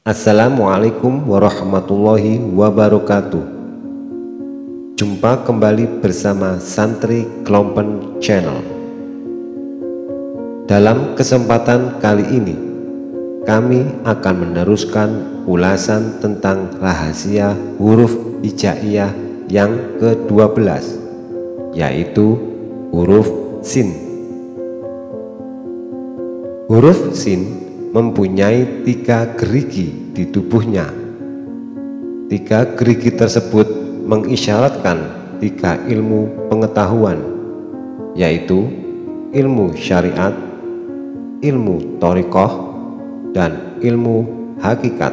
Assalamualaikum warahmatullahi wabarakatuh. Jumpa kembali bersama Santri Klompen Channel. Dalam kesempatan kali ini, kami akan meneruskan ulasan tentang rahasia huruf hijaiyah yang ke-12, yaitu huruf Sin. Huruf Sin mempunyai 3 gerigi di tubuhnya. 3 gerigi tersebut mengisyaratkan 3 ilmu pengetahuan, yaitu ilmu syariat, ilmu thariqah, dan ilmu hakikat.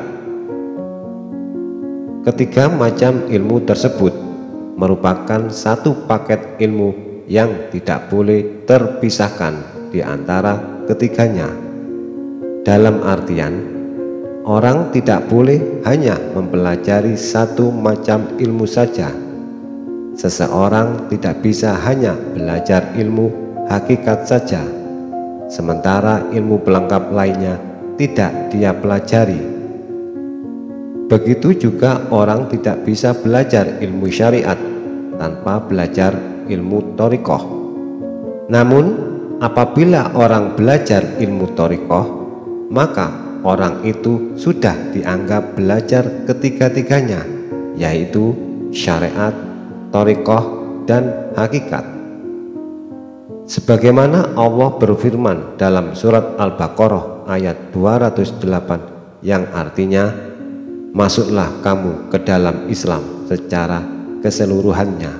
Ketiga macam ilmu tersebut merupakan satu paket ilmu yang tidak boleh terpisahkan di antara ketiganya. Dalam artian, orang tidak boleh hanya mempelajari satu macam ilmu saja. Seseorang tidak bisa hanya belajar ilmu hakikat saja, sementara ilmu pelengkap lainnya tidak dia pelajari. Begitu juga orang tidak bisa belajar ilmu syariat tanpa belajar ilmu thariqah. Namun, apabila orang belajar ilmu thariqah, maka orang itu sudah dianggap belajar ketiga-tiganya, yaitu syariat, thariqah, dan hakikat. Sebagaimana Allah berfirman dalam surat Al-Baqarah ayat 208 yang artinya, "Masuklah kamu ke dalam Islam secara keseluruhannya."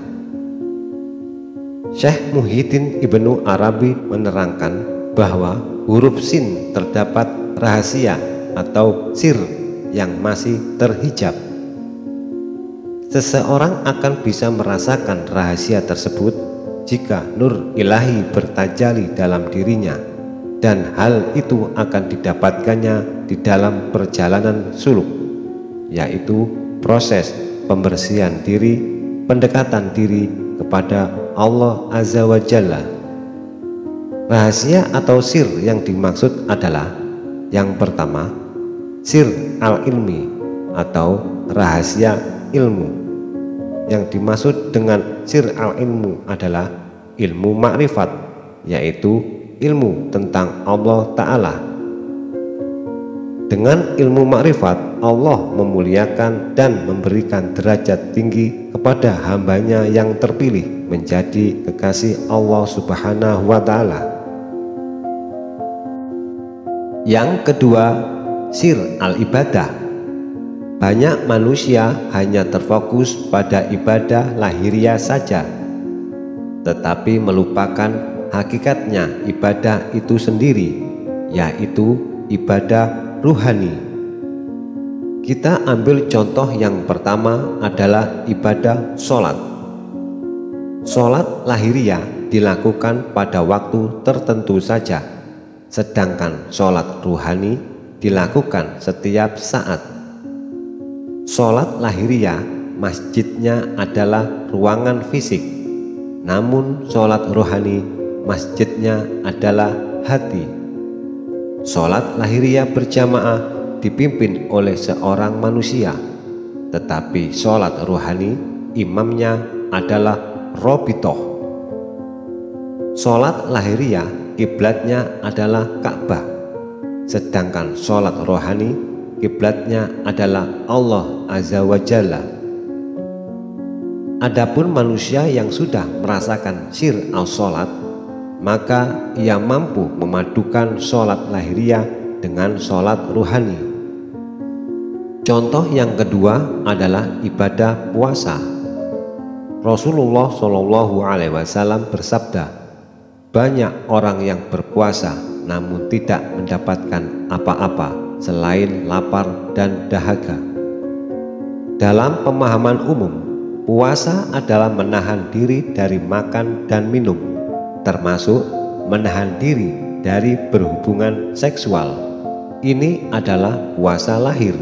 Syekh Muhyiddin Ibnu Arabi menerangkan bahwa huruf Sin terdapat rahasia atau sir yang masih terhijab. Seseorang akan bisa merasakan rahasia tersebut jika nur ilahi bertajali dalam dirinya, dan hal itu akan didapatkannya di dalam perjalanan suluk, yaitu proses pembersihan diri, pendekatan diri kepada Allah Azza wa Jalla. Rahasia atau sir yang dimaksud adalah, yang pertama, sir al-ilmi atau rahasia ilmu. Yang dimaksud dengan sir al-ilmu adalah ilmu makrifat, yaitu ilmu tentang Allah Ta'ala. Dengan ilmu makrifat, Allah memuliakan dan memberikan derajat tinggi kepada hambanya yang terpilih menjadi kekasih Allah Subhanahu wa Ta'ala. Yang kedua, sir al-ibadah. Banyak manusia hanya terfokus pada ibadah lahiriah saja, tetapi melupakan hakikatnya ibadah itu sendiri, yaitu ibadah ruhani. Kita ambil contoh yang pertama adalah ibadah sholat. Sholat lahiriah dilakukan pada waktu tertentu saja, sedangkan sholat ruhani dilakukan setiap saat. Sholat lahiriah masjidnya adalah ruangan fisik, namun sholat ruhani masjidnya adalah hati. Sholat lahiriah berjamaah dipimpin oleh seorang manusia, tetapi sholat ruhani imamnya adalah Robitoh. Sholat lahiriah kiblatnya adalah Ka'bah, sedangkan sholat rohani kiblatnya adalah Allah Azza wa Jalla. Adapun manusia yang sudah merasakan sir al-sholat, maka ia mampu memadukan sholat lahiriah dengan sholat ruhani. Contoh yang kedua adalah ibadah puasa. Rasulullah Shallallahu Alaihi Wasallam bersabda, "Banyak orang yang berpuasa namun tidak mendapatkan apa-apa selain lapar dan dahaga." Dalam pemahaman umum, puasa adalah menahan diri dari makan dan minum, termasuk menahan diri dari berhubungan seksual. Ini adalah puasa lahir.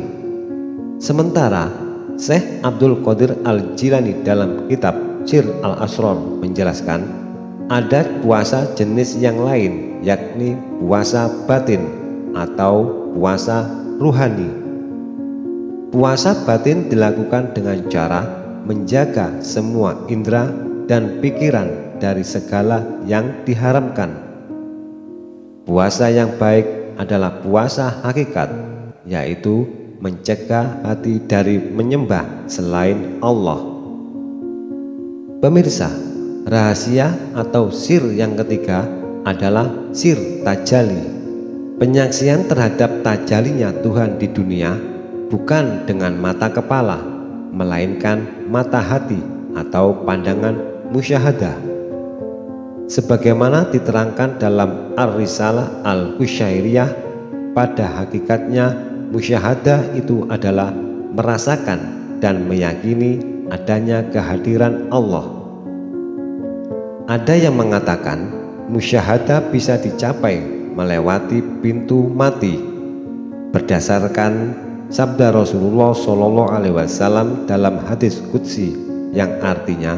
Sementara Syekh Abdul Qadir Al-Jilani dalam kitab Sir Al-Asrar menjelaskan, ada puasa jenis yang lain, yakni puasa batin atau puasa ruhani. Puasa batin dilakukan dengan cara menjaga semua indera dan pikiran dari segala yang diharamkan. Puasa yang baik adalah puasa hakikat, yaitu mencegah hati dari menyembah selain Allah. Pemirsa, rahasia atau sir yang ketiga adalah sir tajalli. Penyaksian terhadap tajalinya Tuhan di dunia bukan dengan mata kepala, melainkan mata hati atau pandangan musyahadah. Sebagaimana diterangkan dalam Ar-Risalah Al-Qusyairiyah, pada hakikatnya musyahadah itu adalah merasakan dan meyakini adanya kehadiran Allah. Ada yang mengatakan musyahadah bisa dicapai melewati pintu mati berdasarkan sabda Rasulullah SAW dalam hadis qudsi yang artinya,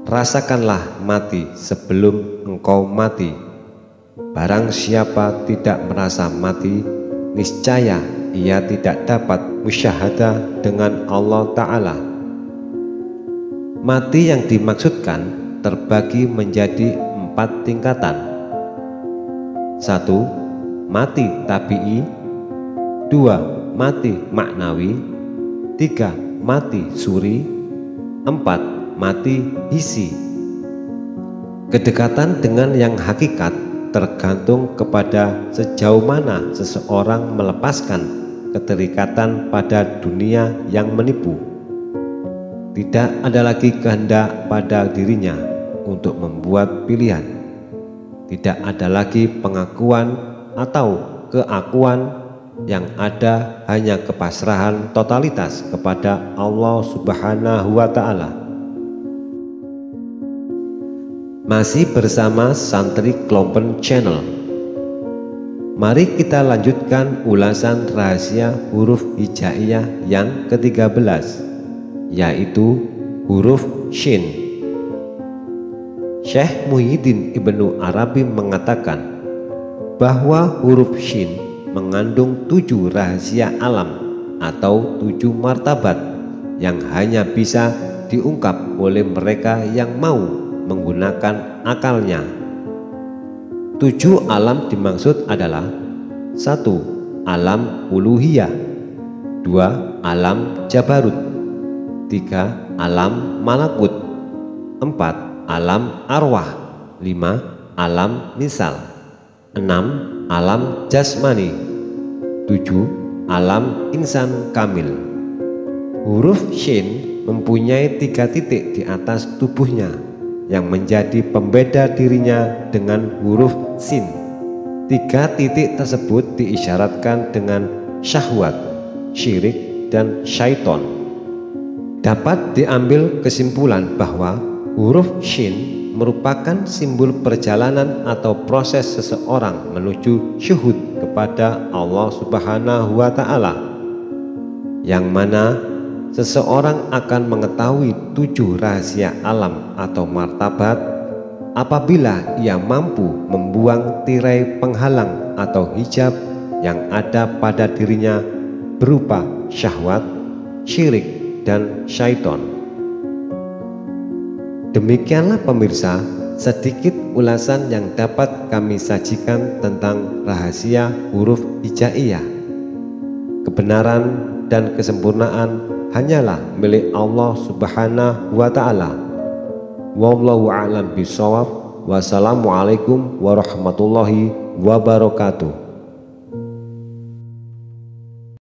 rasakanlah mati sebelum engkau mati. Barang siapa tidak merasa mati, niscaya ia tidak dapat musyahadah dengan Allah Ta'ala. Mati yang dimaksudkan terbagi menjadi 4 tingkatan. 1. Mati tabi'i. 2. Mati maknawi. 3. Mati suri. 4. Mati hisi. Kedekatan dengan yang hakikat tergantung kepada sejauh mana seseorang melepaskan keterikatan pada dunia yang menipu. Tidak ada lagi kehendak pada dirinya untuk membuat pilihan. Tidak ada lagi pengakuan atau keakuan, yang ada hanya kepasrahan totalitas kepada Allah Subhanahu wa Ta'ala. Masih bersama Santri Klompen Channel. Mari kita lanjutkan ulasan rahasia huruf hijaiyah yang ke-13, yaitu huruf Shin. Syekh Muhyiddin Ibnu Arabi mengatakan bahwa huruf Shin mengandung 7 rahasia alam atau 7 martabat yang hanya bisa diungkap oleh mereka yang mau menggunakan akalnya. 7 alam dimaksud adalah: 1. Alam uluhiyah. 2. Alam jabarut. 3. Alam malakut. 4. Alam arwah. 5. Alam misal. 6. Alam jasmani. 7. Alam insan kamil. Huruf Shin mempunyai 3 titik di atas tubuhnya yang menjadi pembeda dirinya dengan huruf Sin. 3 titik tersebut diisyaratkan dengan syahwat, syirik, dan syaiton. Dapat diambil kesimpulan bahwa huruf Shin merupakan simbol perjalanan atau proses seseorang menuju syuhud kepada Allah Subhanahu wa Ta'ala, yang mana seseorang akan mengetahui 7 rahasia alam atau martabat apabila ia mampu membuang tirai penghalang atau hijab yang ada pada dirinya berupa syahwat, syirik, dan syaiton. Demikianlah pemirsa, sedikit ulasan yang dapat kami sajikan tentang rahasia huruf hijaiyah. Kebenaran dan kesempurnaan hanyalah milik Allah Subhanahu wa Ta'ala. Wallahu a'lam bishawab. Wassalamualaikum warahmatullahi wabarakatuh.